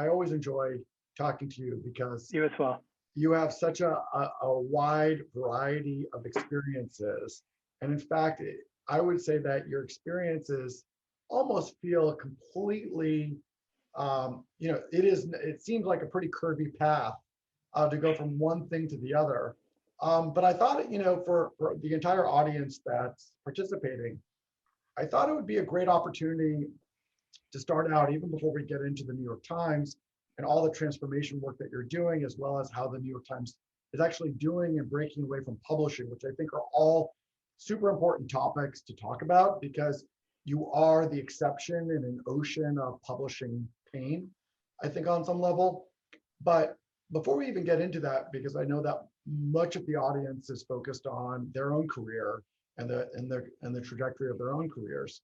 I always enjoy talking to you because You as well. you have such a wide variety of experiences. And in fact, I would say that your experiences almost feel completely, it seems like a pretty curvy path to go from one thing to the other. But I thought, for the entire audience that's participating, I thought it would be a great opportunity to start out, even before we get into the New York Times and all the transformation work that you're doing, as well as how the New York Times is actually doing and breaking away from publishing, which I think are all super important topics to talk about, because you are the exception in an ocean of publishing pain, I think, on some level. But before we even get into that, because I know that much of the audience is focused on their own career and the trajectory of their own careers,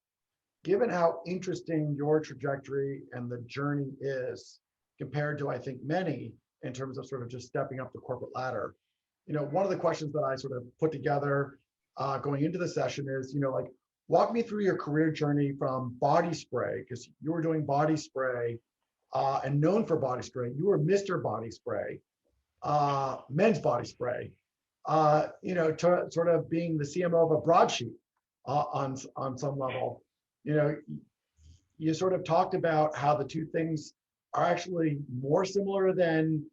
given how interesting your trajectory and the journey is compared to, I think, many, in terms of sort of just stepping up the corporate ladder, one of the questions that I sort of put together going into the session is, like, walk me through your career journey from body spray, because you were doing body spray and known for body spray. You were Mr. Body Spray, men's body spray, to sort of being the CMO of a broadsheet on some level. You sort of talked about how the two things are actually more similar than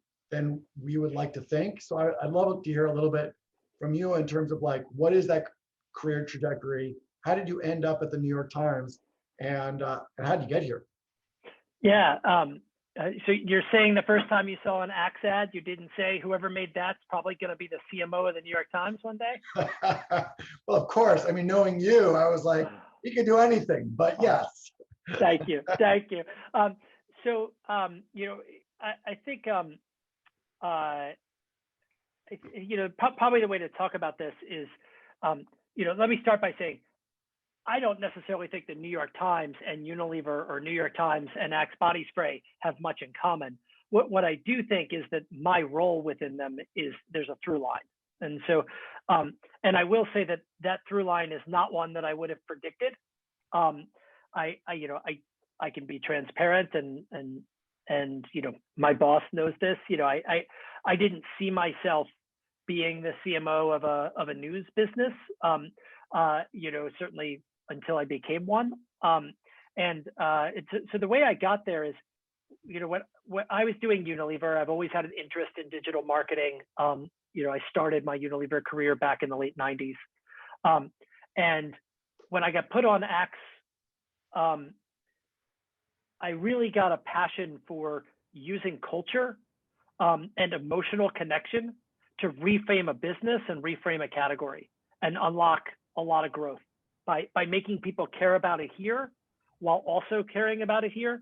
we would like to think. So I'd love to hear a little bit from you in terms of, like, what is that career trajectory? How did you end up at the New York Times, and how did you get here? Yeah. So you're saying the first time you saw an Axe ad, you didn't say whoever made that's probably going to be the CMO of the New York Times one day? Well, of course. I mean, knowing you, I was like, he could do anything, but yes. Thank you. Thank you. I think, probably the way to talk about this is, let me start by saying, I don't necessarily think the New York Times and Unilever, or New York Times and Axe Body Spray, have much in common. What I do think is that my role within them is there's a through line. And so, and I will say that through line is not one that I would have predicted. I can be transparent, and my boss knows this. I didn't see myself being the CMO of a news business. Certainly until I became one. So the way I got there is, what I was doing Unilever, I've always had an interest in digital marketing. I started my Unilever career back in the late 90s. And when I got put on Axe, I really got a passion for using culture and emotional connection to reframe a business and reframe a category and unlock a lot of growth by making people care about it here while also caring about it here.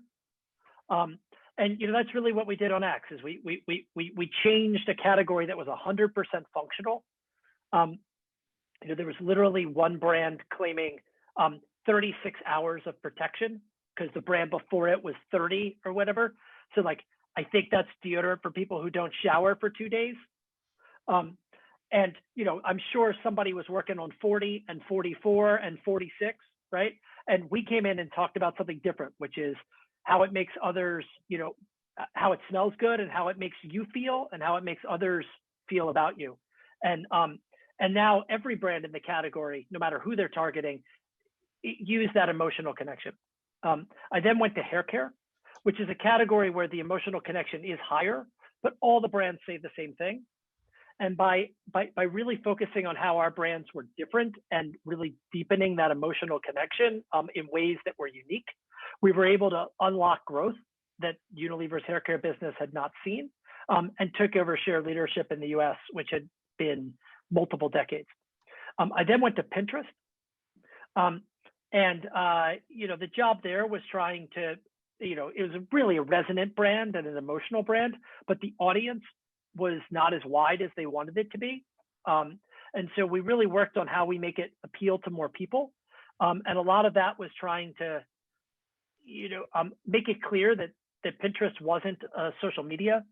That's really what we did on Axe. Is we changed a category that was 100% functional. There was literally one brand claiming 36 hours of protection because the brand before it was 30 or whatever. So, like, I think that's deodorant for people who don't shower for 2 days. I'm sure somebody was working on 40 and 44 and 46, right? And we came in and talked about something different, which is how it makes others, how it smells good, and how it makes you feel, and how it makes others feel about you. And now every brand in the category, no matter who they're targeting, use that emotional connection. I then went to hair care, which is a category where the emotional connection is higher, but all the brands say the same thing. And by really focusing on how our brands were different and really deepening that emotional connection in ways that were unique, we were able to unlock growth that Unilever's hair care business had not seen, and took over share leadership in the US, which had been multiple decades. I then went to Pinterest. The job there was trying to, it was really a resonant brand and an emotional brand, but the audience was not as wide as they wanted it to be. And so we really worked on how we make it appeal to more people. And a lot of that was trying to, make it clear that Pinterest wasn't a social media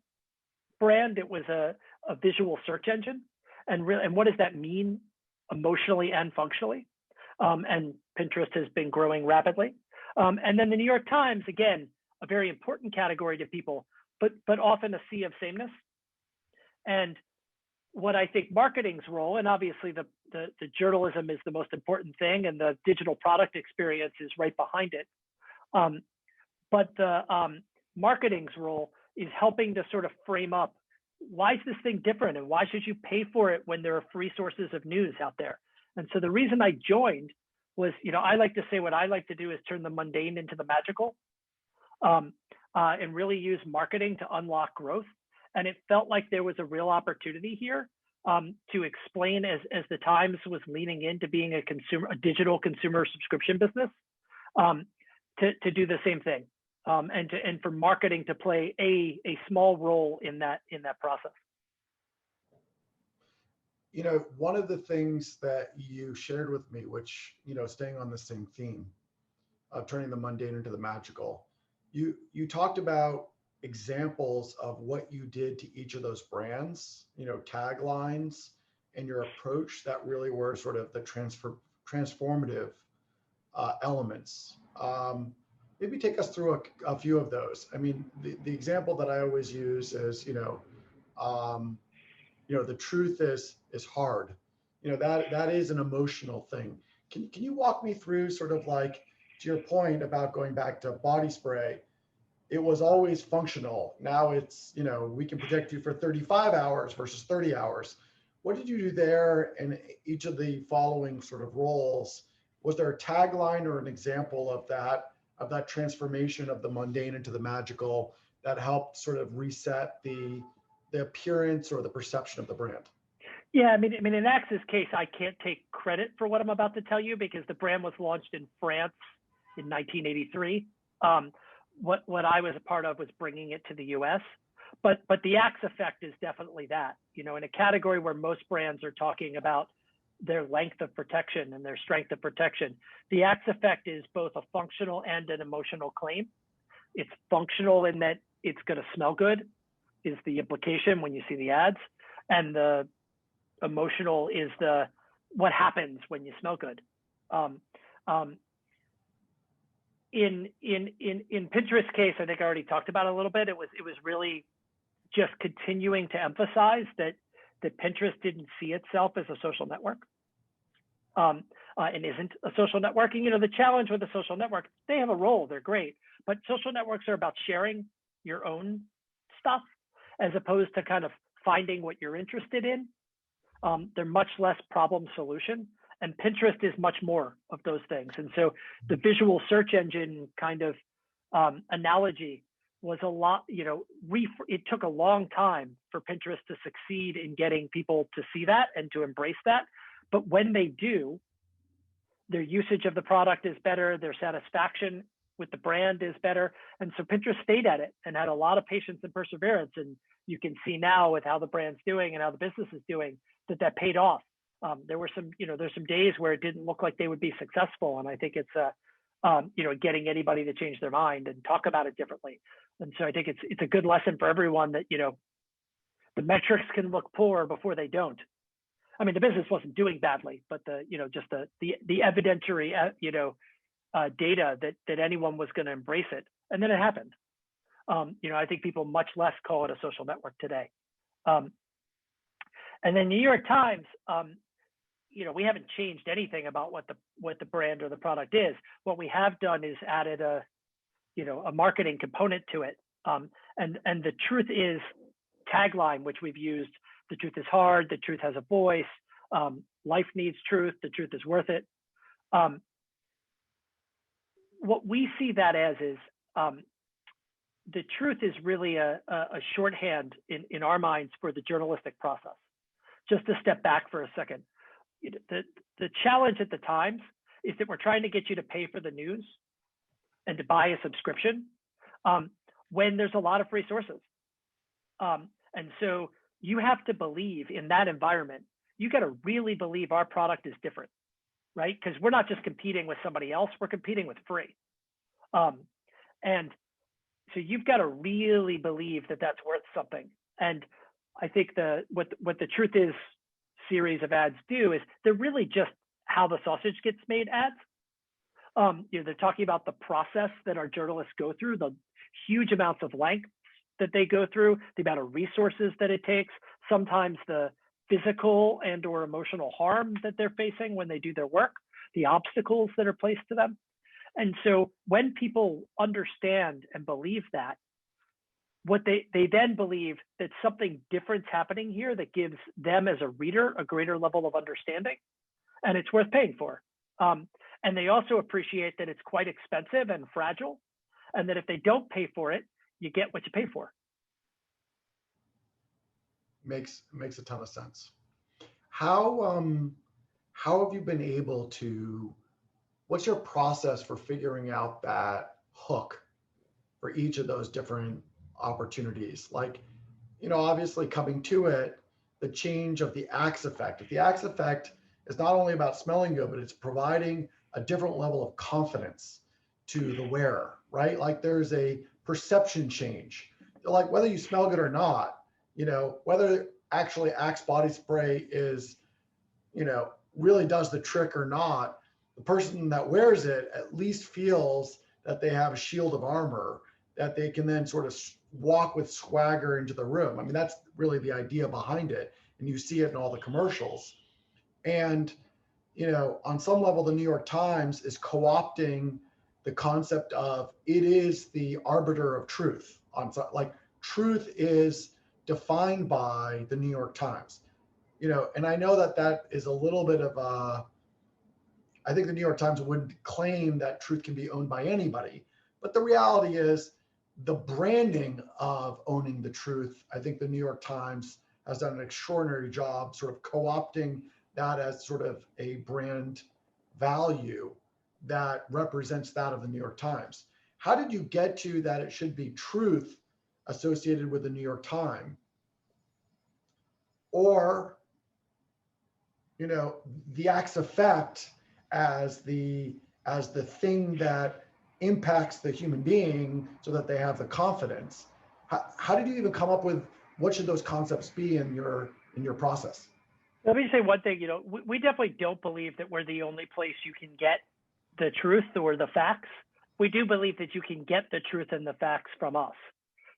brand. It was a visual search engine. And what does that mean emotionally and functionally? And Pinterest has been growing rapidly. And then the New York Times, again, a very important category to people, but often a sea of sameness. And what I think marketing's role, and obviously the journalism is the most important thing, and the digital product experience is right behind it. But the marketing's role is helping to sort of frame up, why is this thing different, and why should you pay for it when there are free sources of news out there? And so the reason I joined was, I like to say what I like to do is turn the mundane into the magical, and really use marketing to unlock growth. And it felt like there was a real opportunity here to explain, as the Times was leaning into being a digital consumer subscription business, to do the same thing, and for marketing to play a small role in that process. One of the things that you shared with me, which, staying on the same theme of turning the mundane into the magical, you talked about examples of what you did to each of those brands, taglines, and your approach that really were sort of the transformative elements. Maybe take us through a few of those. I mean, the example that I always use is, the truth is hard. That is an emotional thing. Can you walk me through sort of like, to your point about going back to body spray, it was always functional. Now it's, we can protect you for 35 hours versus 30 hours. What did you do there in each of the following sort of roles? Was there a tagline or an example of that transformation of the mundane into the magical that helped sort of reset the appearance or the perception of the brand? Yeah, I mean, in Axe's case, I can't take credit for what I'm about to tell you because the brand was launched in France in 1983. What I was a part of was bringing it to the U.S. But the Axe effect is definitely that. In a category where most brands are talking about their length of protection and their strength of protection, the Axe effect is both a functional and an emotional claim. It's functional in that it's going to smell good, is the implication when you see the ads, and the emotional is what happens when you smell good. In Pinterest's case, I think I already talked about it a little bit. It was really just continuing to emphasize that Pinterest didn't see itself as a social network, and isn't a social network. And, the challenge with a social network, they have a role, they're great, but social networks are about sharing your own stuff as opposed to kind of finding what you're interested in. They're much less problem solution, and Pinterest is much more of those things. And so the visual search engine kind of analogy was a lot, it took a long time for Pinterest to succeed in getting people to see that and to embrace that. But when they do, their usage of the product is better, their satisfaction with the brand is better. And so Pinterest stayed at it and had a lot of patience and perseverance. And you can see now with how the brand's doing and how the business is doing that paid off. There were there's some days where it didn't look like they would be successful. And I think it's, getting anybody to change their mind and talk about it differently. And so I think it's a good lesson for everyone that, the metrics can look poor before they don't. I mean, the business wasn't doing badly, but just the evidentiary, data that anyone was going to embrace it. And then it happened. I think people much less call it a social network today. And then New York Times, we haven't changed anything about what the brand or the product is. What we have done is added a marketing component to it. And the truth is tagline, which we've used. The truth is hard. The truth has a voice. Life needs truth. The truth is worth it. What we see that as is the truth is really a shorthand in our minds for the journalistic process. Just to step back for a second, the challenge at the Times is that we're trying to get you to pay for the news and to buy a subscription when there's a lot of free sources. And so you have to believe in that environment. You got to really believe our product is different, right? Because we're not just competing with somebody else, we're competing with free. And so you've got to really believe that that's worth something. And I think what the Truth Is series of ads do is they're really just how the sausage gets made ads. They're talking about the process that our journalists go through, the huge amounts of length that they go through, the amount of resources that it takes, sometimes the physical and or emotional harm that they're facing when they do their work, the obstacles that are placed to them. And so when people understand and believe that, what they then believe that something different's happening here that gives them as a reader a greater level of understanding, and it's worth paying for. And they also appreciate that it's quite expensive and fragile, and that if they don't pay for it, you get what you pay for. Makes a ton of sense. How have you been able to, what's your process for figuring out that hook for each of those different opportunities? Like, obviously coming to it, the change of the axe effect. If the axe effect is not only about smelling good, but it's providing a different level of confidence to the wearer, right? Like there's a perception change. Like whether you smell good or not, whether actually Axe body spray is, really does the trick or not, the person that wears it at least feels that they have a shield of armor, that they can then sort of walk with swagger into the room. I mean, that's really the idea behind it. And you see it in all the commercials. And, on some level, the New York Times is co-opting the concept of it is the arbiter of truth. Like truth is defined by the New York Times, and I know that is a little bit of I think the New York Times would claim that truth can be owned by anybody, but the reality is the branding of owning the truth. I think the New York Times has done an extraordinary job sort of co-opting that as sort of a brand value that represents that of the New York Times. How did you get to that it should be truth associated with the New York Times? Or, the axe effect as the thing that impacts the human being so that they have the confidence. How did you even come up with what should those concepts be in your process? Let me say one thing, we definitely don't believe that we're the only place you can get the truth or the facts. We do believe that you can get the truth and the facts from us.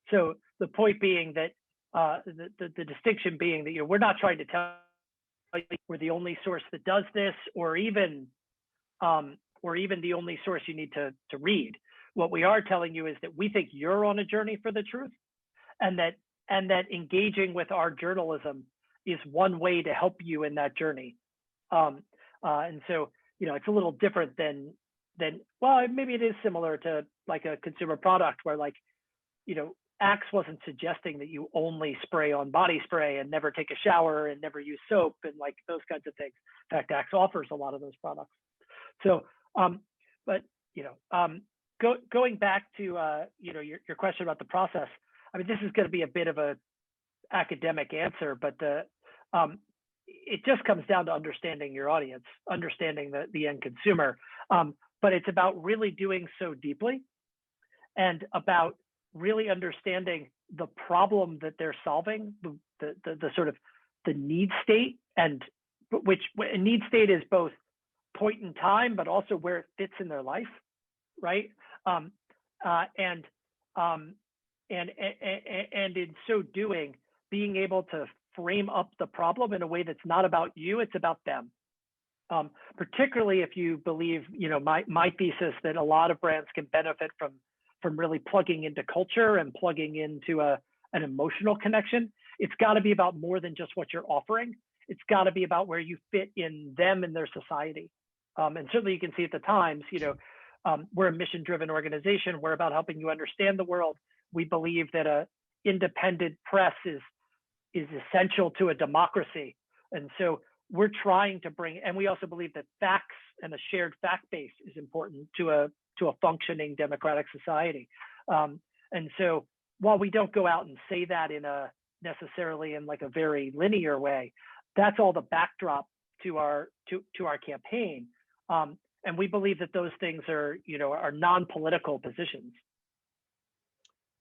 So the point being that the distinction being that we're not trying to tell you we're the only source that does this, or even the only source you need to read. What we are telling you is that we think you're on a journey for the truth, and that engaging with our journalism is one way to help you in that journey. And so it's a little different than well, maybe it is similar to like a consumer product where Axe wasn't suggesting that you only spray on body spray and never take a shower and never use soap and like those kinds of things. In fact, Axe offers a lot of those products. So, going back to your question about the process. I mean, this is going to be a bit of a academic answer, but it just comes down to understanding your audience, understanding the end consumer. But it's about really doing so deeply, and about really understanding the problem that they're solving, the sort of the need state, and which a need state is both point in time, but also where it fits in their life, right? And in so doing, being able to frame up the problem in a way that's not about you, it's about them. Particularly if you believe, my thesis that a lot of brands can benefit from really plugging into culture and plugging into an emotional connection. It's got to be about more than just what you're offering. It's got to be about where you fit in them and their society. And certainly you can see at the Times, we're a mission-driven organization. We're about helping you understand the world. We believe that a independent press is essential to a democracy. And so we're trying to bring, and we also believe that facts and a shared fact base is important to a functioning democratic society. And so while we don't go out and say that necessarily in like a very linear way, that's all the backdrop to our campaign. And we believe that those things are non-political positions.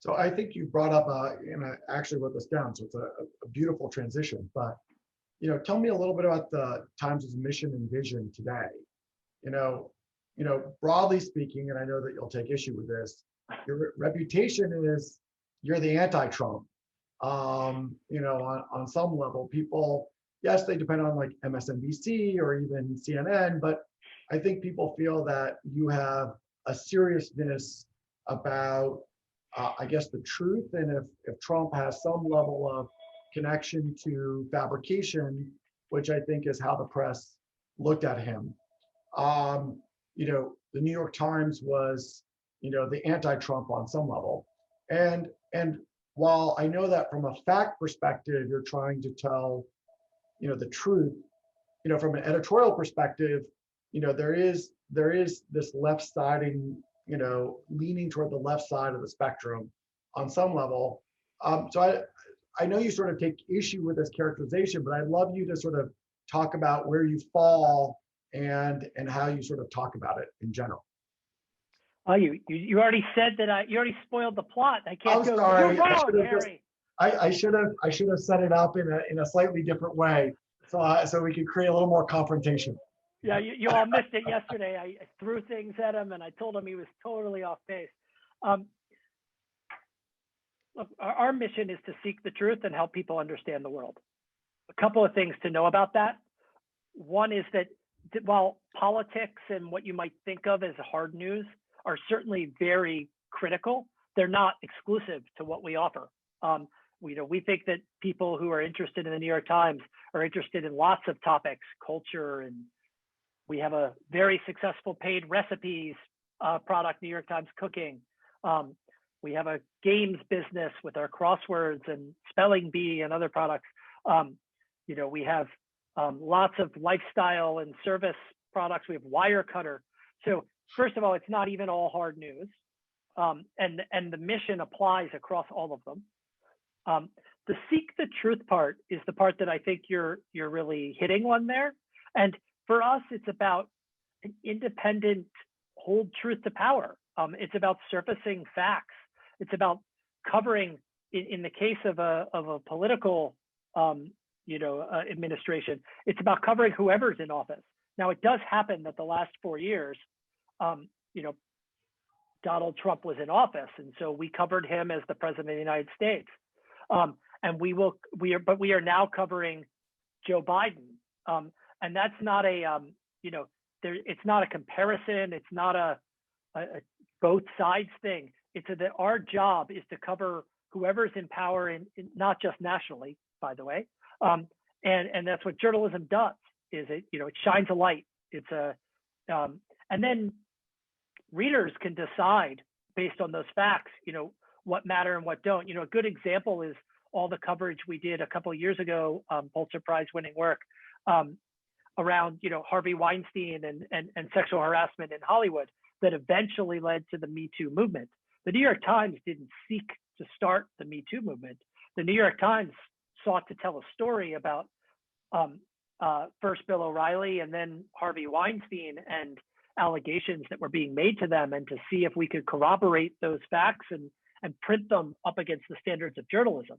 So I think you brought up, and I actually wrote this down, so it's a beautiful transition. But tell me a little bit about the Times' mission and vision today. broadly speaking, and I know that you'll take issue with this, your reputation is you're the anti-Trump. On some level, people, yes, they depend on like MSNBC or even CNN, but I think people feel that you have a seriousness about, I guess, the truth. And if Trump has some level of connection to fabrication, which I think is how the press looked at him. The New York Times was, the anti-Trump on some level. And while I know that from a fact perspective, you're trying to tell, the truth, from an editorial perspective, there is this left siding, leaning toward the left side of the spectrum on some level. So I know you sort of take issue with this characterization, but I'd love you to sort of talk about where you fall and how you sort of talk about it in general. Oh, you already said that you already spoiled the plot. I can't I'm go. sorry. You're wrong, Harry. I should have set it up in a slightly different way, so we could create a little more confrontation. Yeah, you all missed it yesterday. I threw things at him and I told him he was totally off base. Look, our mission is to seek the truth and help people understand the world. A couple of things to know about that. One is that while politics and what you might think of as hard news are certainly very critical, they're not exclusive to what we offer. We think that people who are interested in the New York Times are interested in lots of topics, culture, and we have a very successful paid recipes product, New York Times Cooking. We have a games business with our crosswords and spelling bee and other products. We have lots of lifestyle and service products. We have Wirecutter. So first of all, it's not even all hard news. And the mission applies across all of them. The seek the truth part is the part that I think you're really hitting on there. And for us, it's about an independent hold truth to power. It's about surfacing facts. It's about covering, in the case of a political administration, it's about covering whoever's in office. Now, it does happen that the last 4 years, Donald Trump was in office, and so we covered him as the president of the United States. And we are now covering Joe Biden, and that's not it's not a comparison. It's not a both sides thing. It's that our job is to cover whoever's in power, in not just nationally, by the way. And that's what journalism does. Is it shines a light. And then readers can decide based on those facts, what matter and what don't. A good example is all the coverage we did a couple of years ago, Pulitzer Prize winning work around, Harvey Weinstein and sexual harassment in Hollywood that eventually led to the Me Too movement. The New York Times didn't seek to start the Me Too movement. The New York Times sought to tell a story about first Bill O'Reilly and then Harvey Weinstein and allegations that were being made to them, and to see if we could corroborate those facts and print them up against the standards of journalism.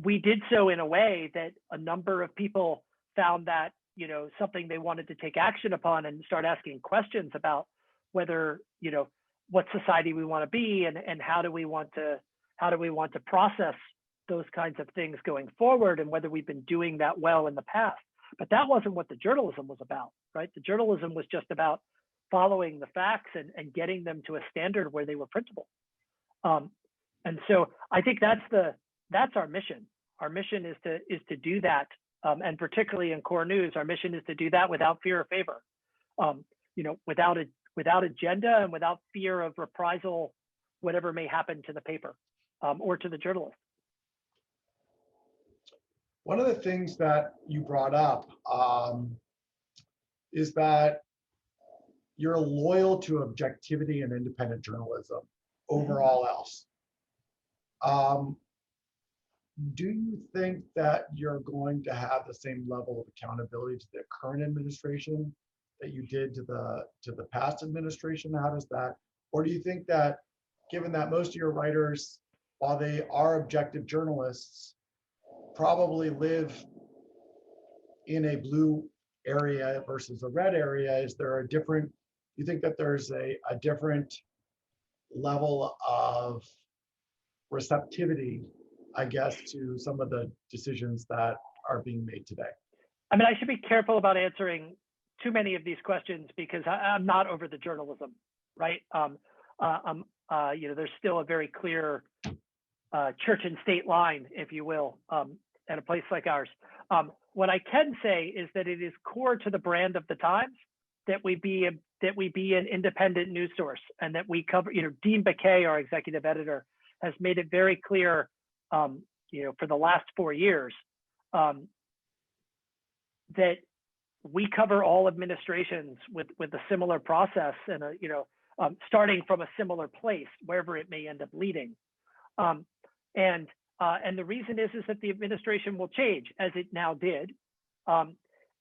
We did so in a way that a number of people found that, something they wanted to take action upon and start asking questions about whether, what society we want to be and how do we want to process those kinds of things going forward, and whether we've been doing that well in the past. But that wasn't what the journalism was about, right? The journalism was just about following the facts and getting them to a standard where they were printable. And so I think that's our mission. Our mission is to do that, and particularly in core news, our mission is to do that without fear or favor, without agenda and without fear of reprisal, whatever may happen to the paper or to the journalist. One of the things that you brought up is that you're loyal to objectivity and independent journalism over all else. Do you think that you're going to have the same level of accountability to the current administration that you did to the past administration? How does that, or do you think that, given that most of your writers, while they are objective journalists, probably live in a blue area versus a red area? Is there a different, you think that there's a different level of receptivity, I guess, to some of the decisions that are being made today? I mean, I should be careful about answering too many of these questions because I'm not over the journalism, right? There's still a very clear church and state line, if you will, at a place like ours. What I can say is that it is core to the brand of the Times that we be an independent news source, and that we cover. Dean Baquet, our executive editor, has made it very clear, for the last 4 years, that we cover all administrations with a similar process and starting from a similar place, wherever it may end up leading. And the reason is that the administration will change, as it now did,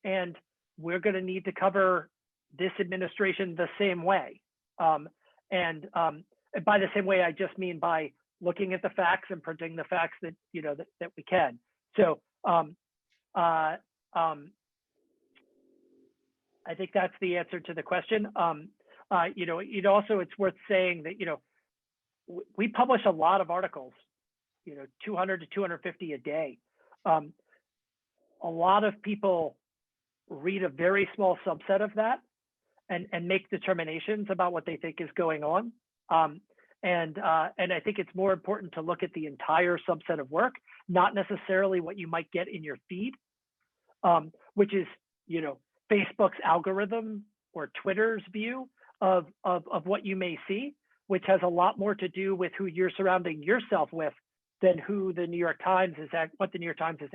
and we're going to need to cover this administration the same way. And by the same way, I just mean by looking at the facts and presenting the facts that that we can. So I think that's the answer to the question. It's worth saying that we publish a lot of articles, 200 to 250 a day. A lot of people read a very small subset of that and make determinations about what they think is going on. And I think it's more important to look at the entire subset of work, not necessarily what you might get in your feed, which is, Facebook's algorithm or Twitter's view of what you may see, which has a lot more to do with who you're surrounding yourself with than what the New York Times is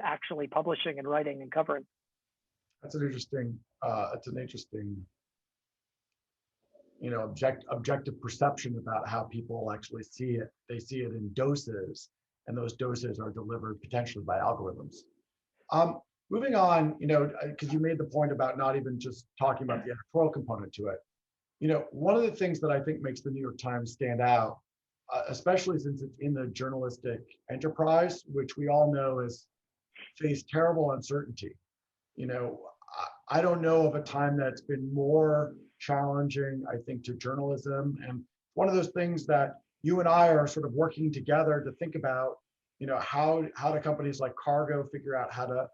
actually publishing and writing and covering. That's an interesting, objective perception about how people actually see it. They see it in doses, and those doses are delivered potentially by algorithms. Moving on, because you made the point about not even just talking about the editorial component to it. One of the things that I think makes the New York Times stand out, especially since it's in the journalistic enterprise, which we all know has faced terrible uncertainty. I don't know of a time that's been more challenging, I think, to journalism. And one of those things that you and I are sort of working together to think about, how do companies like Kargo figure out how to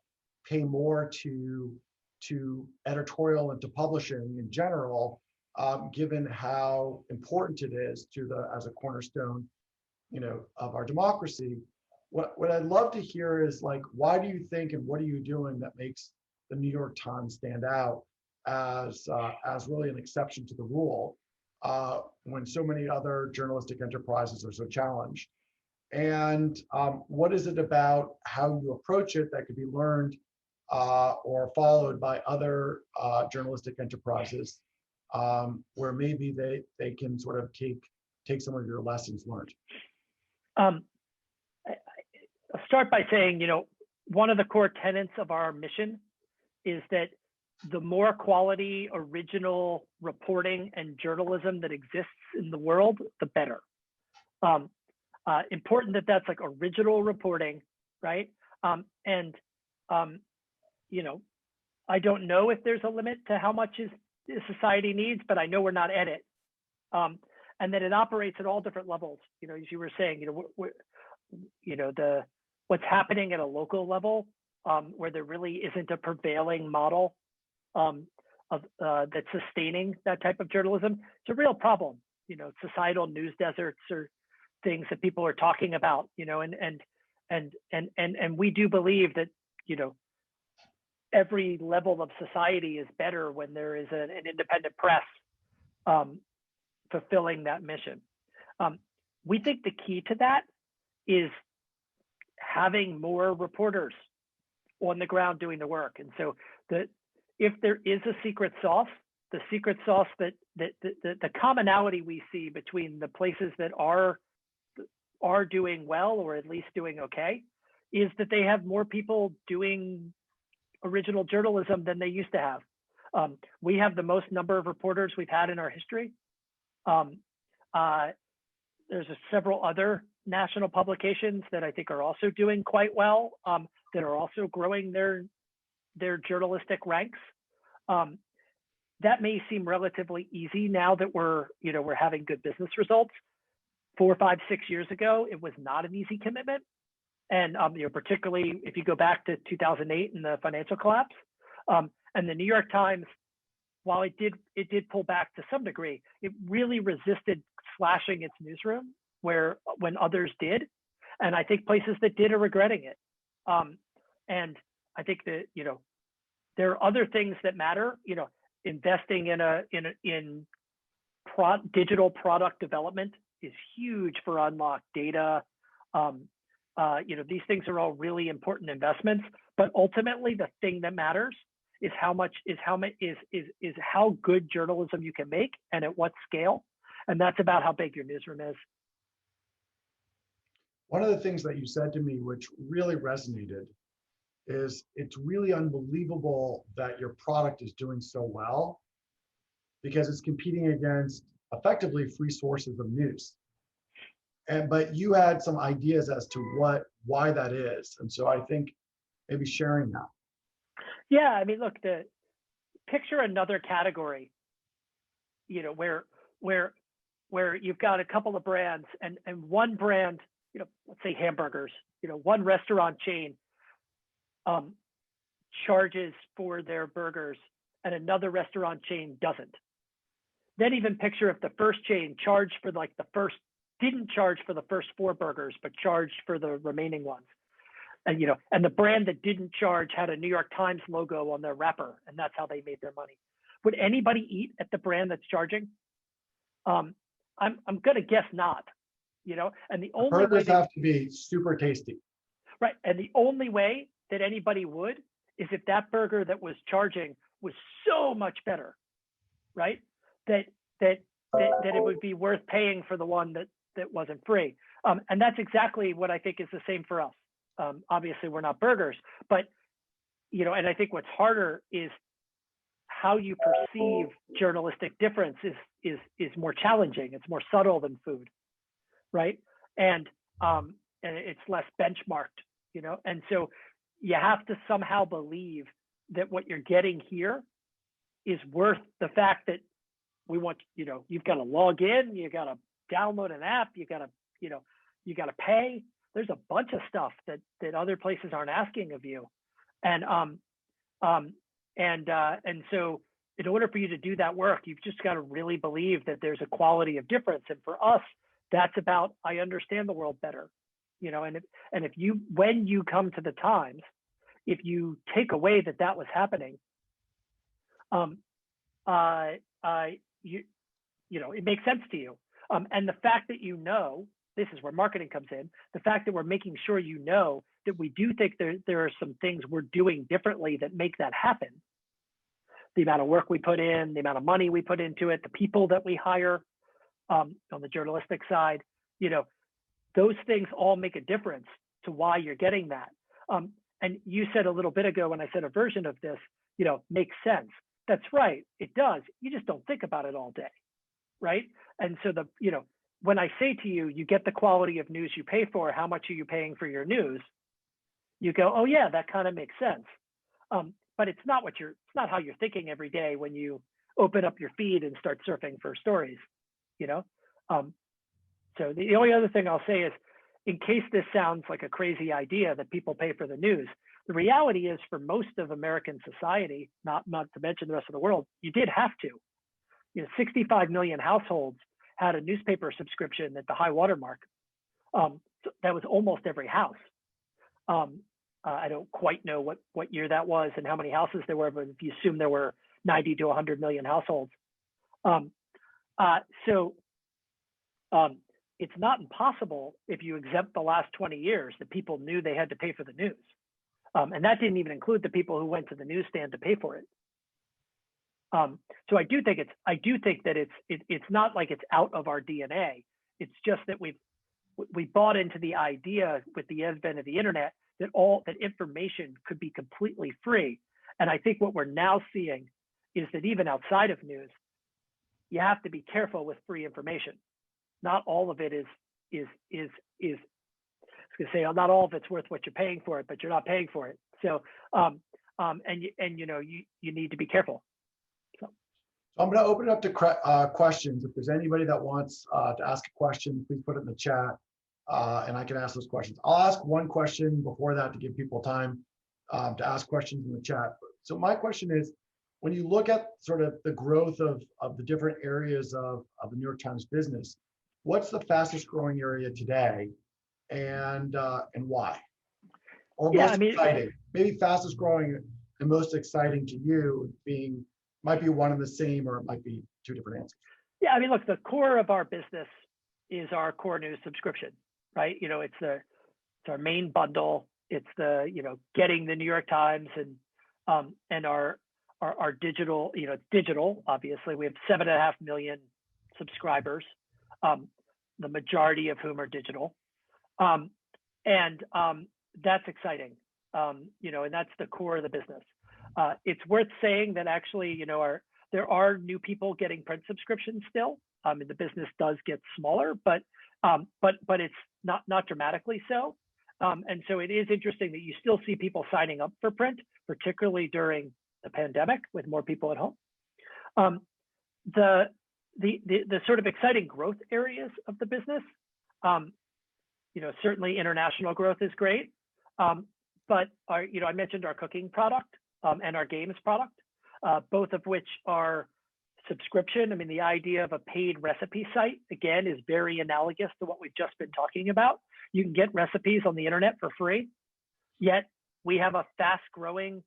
pay more to editorial and to publishing in general, given how important it is as a cornerstone, of our democracy. What I'd love to hear is, like, why do you think and what are you doing that makes the New York Times stand out as really an exception to the rule, when so many other journalistic enterprises are so challenged? And what is it about how you approach it that could be learned or followed by other journalistic enterprises, where maybe they can sort of take some of your lessons learned? I'll start by saying, one of the core tenets of our mission is that the more quality, original reporting and journalism that exists in the world, the better. Important that that's like original reporting, right? I don't know if there's a limit to how much society needs, but I know we're not at it. And that it operates at all different levels. As you were saying, what's happening at a local level, where there really isn't a prevailing model that's sustaining that type of journalism. It's a real problem. Societal news deserts are things that people are talking about. And we do believe that every level of society is better when there is an independent press fulfilling that mission. We think the key to that is having more reporters on the ground doing the work. And so if there is a secret sauce, the secret sauce that the commonality we see between the places that are doing well, or at least doing okay, is that they have more people doing original journalism than they used to have. We have the most number of reporters we've had in our history. There's several other national publications that I think are also doing quite well, that are also growing their journalistic ranks. That may seem relatively easy now that we're having good business results. 4, 5, 6 years ago, it was not an easy commitment. And particularly if you go back to 2008 and the financial collapse, and the New York Times, while it did pull back to some degree, it really resisted slashing its newsroom when others did, and I think places that did are regretting it. And I think that there are other things that matter. Investing in digital product development is huge for unlocked data. These things are all really important investments, but ultimately the thing that matters is how good journalism you can make and at what scale. And that's about how big your newsroom is. One of the things that you said to me, which really resonated, is it's really unbelievable that your product is doing so well because it's competing against effectively free sources of news. But you had some ideas as to why that is. And so I think maybe sharing that. Yeah, I mean, look, picture another category, where you've got a couple of brands and one brand, let's say hamburgers, one restaurant chain charges for their burgers and another restaurant chain doesn't. Then even picture if the first chain charged for didn't charge for the first 4 burgers, but charged for the remaining ones. And the brand that didn't charge had a New York Times logo on their wrapper, and that's how they made their money. Would anybody eat at the brand that's charging? I'm gonna guess not. And the only burgers have to be super tasty. Right, and the only way that anybody would is if that burger that was charging was so much better, right? That it would be worth paying for the one that wasn't free. And that's exactly what I think is the same for us. Obviously, we're not burgers, but and I think what's harder is how you perceive journalistic difference is more challenging. It's more subtle than food, right? And it's less benchmarked, and so you have to somehow believe that what you're getting here is worth the fact that we want, you've got to log in, you got to download an app, you got to pay. There's a bunch of stuff that other places aren't asking of you, and so in order for you to do that work, you've just got to really believe that there's a quality of difference. And for us, that's about, I understand the world better, and when you come to the Times, if you take away that was happening, it makes sense to you. And the fact that this is where marketing comes in, the fact that we're making sure that we do think there are some things we're doing differently that make that happen. The amount of work we put in, the amount of money we put into it, the people that we hire on the journalistic side, those things all make a difference to why you're getting that. And you said a little bit ago when I said a version of this, makes sense. That's right, it does. You just don't think about it all day, right? And so when I say to you, you get the quality of news you pay for, how much are you paying for your news? You go, oh yeah, that kind of makes sense. But it's not how you're thinking every day when you open up your feed and start surfing for stories, So the only other thing I'll say is, in case this sounds like a crazy idea that people pay for the news, the reality is for most of American society, not to mention the rest of the world, you did have to. 65 million households had a newspaper subscription at the high water mark. So that was almost every house. I don't quite know what year that was and how many houses there were, but if you assume there were 90 to 100 million households. It's not impossible if you exempt the last 20 years that people knew they had to pay for the news. And that didn't even include the people who went to the newsstand to pay for it. So I do think that it's not like it's out of our DNA. It's just that we bought into the idea with the advent of the internet that information could be completely free. And I think what we're now seeing is that even outside of news, you have to be careful with free information. Not all of it is I was gonna say, not all of it's worth what you're paying for it, but you're not paying for it. So you need to be careful. So I'm going to open it up to questions. If there's anybody that wants to ask a question, please put it in the chat, and I can ask those questions. I'll ask one question before that to give people time to ask questions in the chat. So my question is, when you look at sort of the growth of the different areas of the New York Times business, what's the fastest growing area today, and why? Or Yeah, most exciting? Maybe fastest growing and most exciting to you might be one and the same, or it might be two different answers. Yeah, I mean, look, the core of our business is our core news subscription, right? It's our main bundle. It's the getting the New York Times and our digital. It's digital. Obviously, we have 7.5 million subscribers, the majority of whom are digital, and that's exciting. And that's the core of the business. It's worth saying that actually, there are new people getting print subscriptions still. And the business does get smaller, but it's not dramatically so. And so it is interesting that you still see people signing up for print, particularly during the pandemic with more people at home. The sort of exciting growth areas of the business, certainly international growth is great. But I mentioned our cooking product and our games product, both of which are subscription. I mean, the idea of a paid recipe site, again, is very analogous to what we've just been talking about. You can get recipes on the internet for free, yet we have a fast growing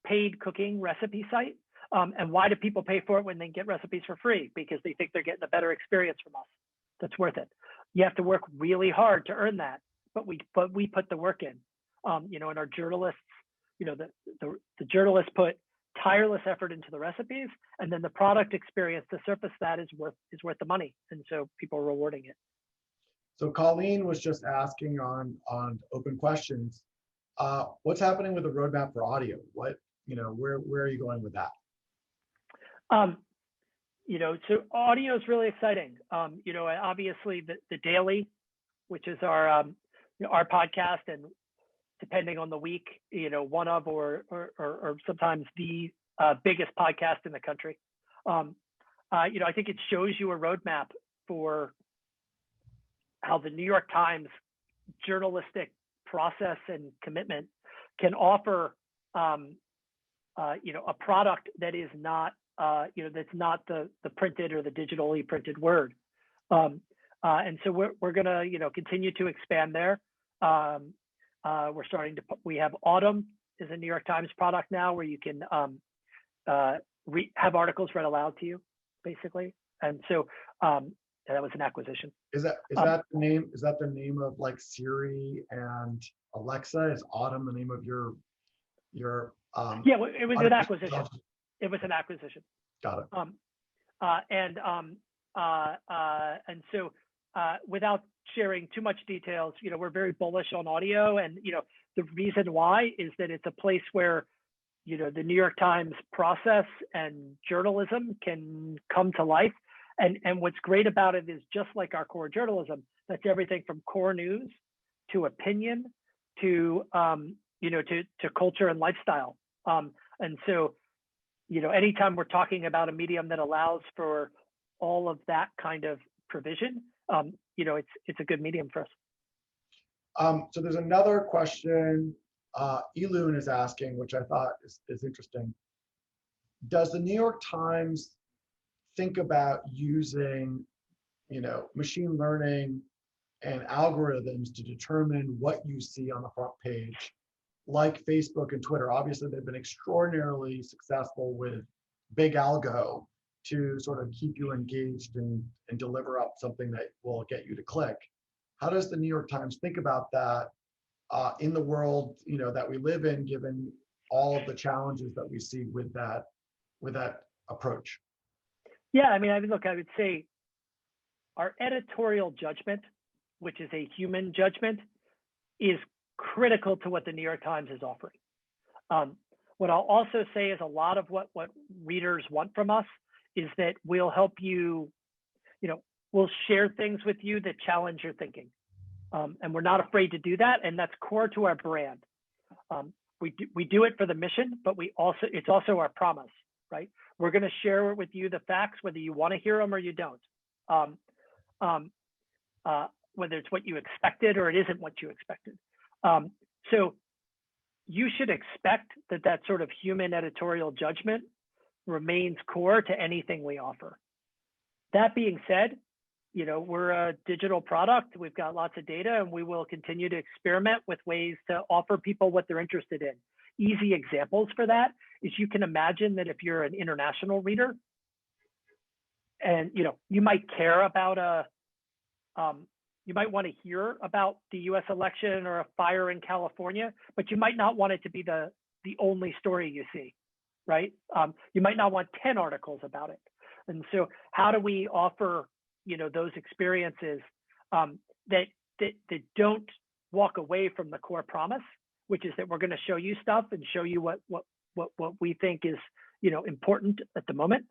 paid cooking recipe site. And why do people pay for it when they get recipes for free? Because they think they're getting a better experience from us. That's worth it. You have to work really hard to earn that, but we put the work in. And our journalists, the journalists put tireless effort into the recipes, and then the product experience to surface that is worth the money, and so people are rewarding it. So Colleen was just asking on open questions, what's happening with the roadmap for audio? Where are you going with that? So audio is really exciting. Obviously the Daily, which is our podcast, and depending on the week, one of or sometimes the biggest podcast in the country. I think it shows you a roadmap for how the New York Times journalistic process and commitment can offer, a product that is not, that's not the printed or the digitally printed word. And so we're going to, continue to expand there. We have Autumn is a New York Times product now, where you can have articles read aloud to you, basically. And so that was an acquisition. Is that the name? Is that the name of like Siri and Alexa? Is Autumn the name of your? Yeah, it was an acquisition. It was an acquisition. Got it. And so without sharing too much details, we're very bullish on audio, and the reason why is that it's a place where the New York Times process and journalism can come to life. And what's great about it is, just like our core journalism, that's everything from core news to opinion to to culture and lifestyle. And so anytime we're talking about a medium that allows for all of that kind of provision, it's a good medium for us. So there's another question Elun is asking, which I thought is interesting. Does the New York Times think about using, machine learning and algorithms to determine what you see on the front page, like Facebook and Twitter? Obviously, they've been extraordinarily successful with big algo to sort of keep you engaged and deliver up something that will get you to click. How does the New York Times think about that in the world that we live in, given all of the challenges that we see with that approach? Yeah, I mean, look, I would say our editorial judgment, which is a human judgment, is critical to what the New York Times is offering. What I'll also say is a lot of what readers want from us is that we'll help you, we'll share things with you that challenge your thinking. And we're not afraid to do that. And that's core to our brand. we do it for the mission, but it's also our promise, right? We're going to share with you the facts, whether you want to hear them or you don't. Whether it's what you expected or it isn't what you expected. So you should expect that sort of human editorial judgment remains core to anything we offer. That being said, we're a digital product. We've got lots of data, and we will continue to experiment with ways to offer people what they're interested in. Easy examples for that is you can imagine that if you're an international reader, and you might care about you might want to hear about the U.S. election or a fire in California, but you might not want it to be the only story you see, right? You might not want 10 articles about it. And so how do we offer, those experiences that don't walk away from the core promise, which is that we're going to show you stuff and show you what we think is, important at the moment,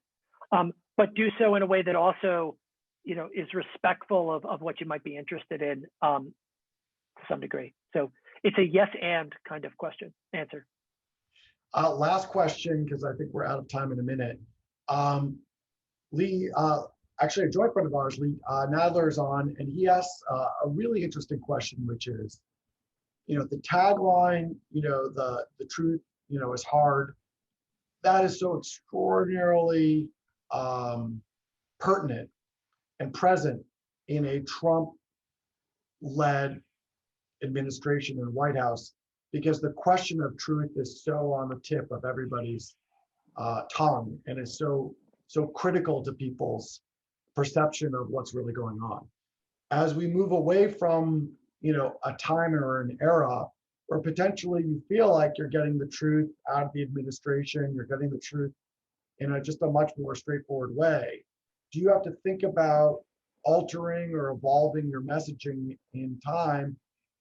but do so in a way that also is respectful of what you might be interested in to some degree. So it's a yes and kind of answer. Last question, because I think we're out of time in a minute. Lee, actually a joint friend of ours, Lee Nadler, is on, and he asks a really interesting question, which is, the tagline, the truth, is hard. That is so extraordinarily pertinent and present in a Trump-led administration and White House, because the question of truth is so on the tip of everybody's tongue, and is so critical to people's perception of what's really going on. As we move away from a time or an era where potentially you feel like you're getting the truth out of the administration, you're getting the truth in just a much more straightforward way, do you have to think about altering or evolving your messaging in time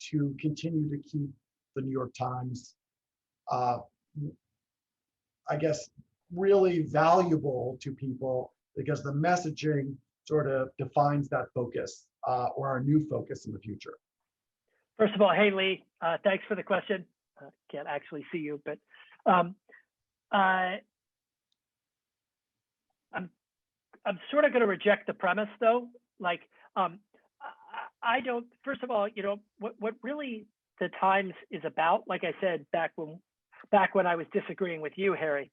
to continue to keep the New York Times, I guess, really valuable to people, because the messaging sort of defines that focus or our new focus in the future? First of all, hey, Lee, thanks for the question. Can't actually see you, but I'm sort of going to reject the premise, though. Like, I don't. First of all, what really the Times is about, like I said back when I was disagreeing with you, Harry,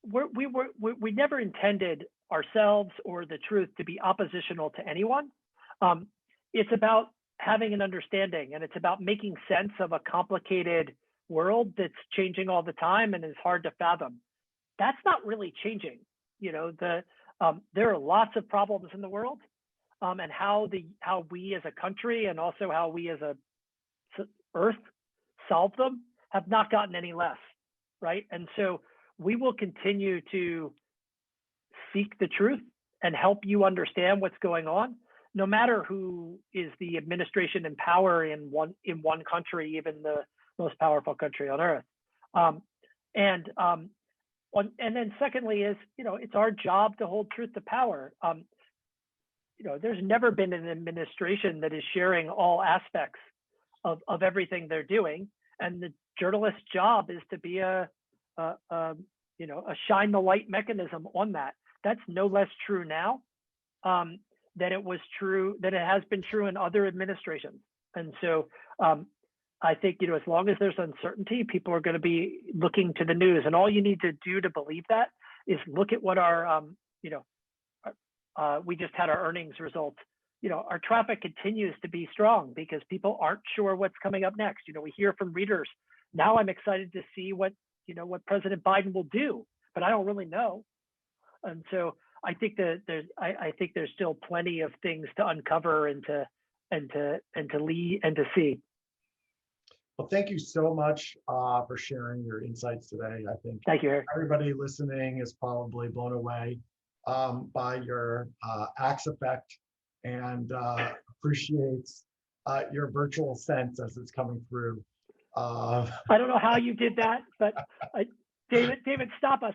we never intended ourselves or the truth to be oppositional to anyone. It's about having an understanding, and it's about making sense of a complicated world that's changing all the time and is hard to fathom. That's not really changing. There are lots of problems in the world, and how we as a country and also how we as a Earth solve them have not gotten any less, right? And so we will continue to seek the truth and help you understand what's going on, no matter who is the administration in power in one country, even the most powerful country on Earth. And then secondly is, it's our job to hold truth to power. There's never been an administration that is sharing all aspects of everything they're doing, and the journalist's job is to be a shine the light mechanism on that. That's no less true now than it has been true in other administrations. And so I think, as long as there's uncertainty, people are going to be looking to the news, and all you need to do to believe that is look at what we just had our earnings results. Our traffic continues to be strong because people aren't sure what's coming up next. We hear from readers. Now I'm excited to see what President Biden will do, but I don't really know. And so I think that there's still plenty of things to uncover and to lead and to see. Well, thank you so much for sharing your insights today. I think thank you, Eric. Everybody listening is probably blown away by your axe effect, and appreciates your virtual sense as it's coming through. I don't know how you did that, but David, stop us.